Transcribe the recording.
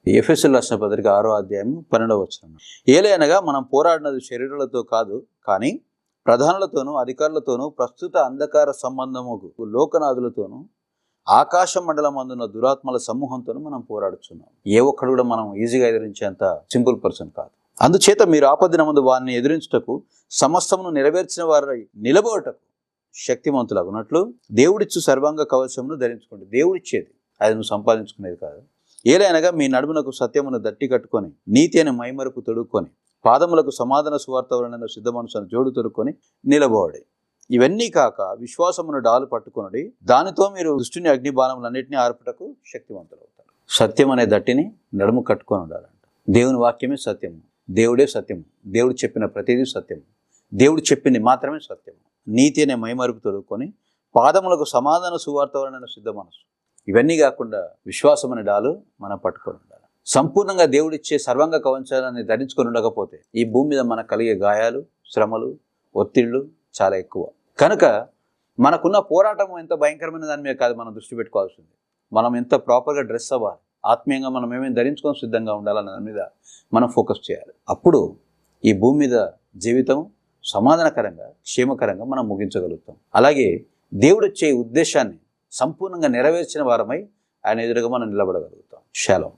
ఎఫెసీయులకు రాసిన పత్రిక 6వ అధ్యాయము 12వ వచనం. ఏలయనగా మనం పోరాడినది శరీరులతో కాదు, కానీ ప్రధానులతోనూ అధికారులతోనూ ప్రస్తుత అంధకార సంబంధముకు లోకనాథులతోనూ ఆకాశ మండలం అందున్న దురాత్మల సమూహంతోనూ మనం పోరాడుతున్నాం. ఏ ఒక్కడు కూడా మనం ఈజీగా ఎదిరించేంత సింపుల్ పర్సన్ కాదు. అందుచేత మీరు ఆపదినమందు వారిని ఎదిరించుటకు సమస్తమును నెరవేర్చిన వారై నిలబడటకు శక్తిమంతులగునట్లు దేవుడిచ్చు సర్వాంగ కవచమును ధరించుకోండి. దేవుడిచ్చేది, అది నువ్వు సంపాదించుకునేది కాదు. ఏలైనగా మీ నడుమునకు సత్యమును దట్టి కట్టుకొని నీతి అనే మైమరుపు తొడుక్కొని పాదములకు సమాధాన సువార్తవలన సిద్ధ మనసును జోడు తొడుక్కొని నిలబడి, ఇవన్నీ కాక విశ్వాసమును డాలు పట్టుకొనుడి, దానితో మీరు దుష్టుని అగ్నిబాణములన్నింటినీ ఆర్పుటకు శక్తివంతులు అవుతారు. సత్యం అనే దట్టిని నడుము కట్టుకొని ఉండాలంట. దేవుని వాక్యమే సత్యము, దేవుడే సత్యము, దేవుడు చెప్పిన ప్రతిదీ సత్యము, దేవుడు చెప్పింది మాత్రమే సత్యము. నీతి అనే మైమరుపు తొడుక్కొని పాదములకు సమాధాన సువార్తవలన సిద్ధ మనసు, ఇవన్నీ కాకుండా విశ్వాసం అనే డాలు మనం పట్టుకొని ఉండాలి. సంపూర్ణంగా దేవుడిచ్చే సర్వాంగ కవచాన్ని ధరించుకొని ఉండకపోతే ఈ భూమి మీద మనకు కలిగే గాయాలు, శ్రమలు, ఒత్తిళ్లు చాలా ఎక్కువ. కనుక మనకున్న పోరాటం ఎంత భయంకరమైన దాని మీద కాదు మనం దృష్టి పెట్టుకోవాల్సింది. మనం ఎంత ప్రాపర్గా డ్రెస్ అవ్వాలి, ఆత్మీయంగా మనం ఏమేమి ధరించుకొని సిద్ధంగా ఉండాలన్న దాని మీద మనం ఫోకస్ చేయాలి. అప్పుడు ఈ భూమి మీద జీవితం సమాధానకరంగా, క్షేమకరంగా మనం ముగించగలుగుతాం. అలాగే దేవుడిచ్చే ఉద్దేశాన్ని సంపూర్ణంగా నెరవేర్చిన వారమై ఆయన ఎదురుగా మనం నిలబడగలుగుతాం. షాలోమ్.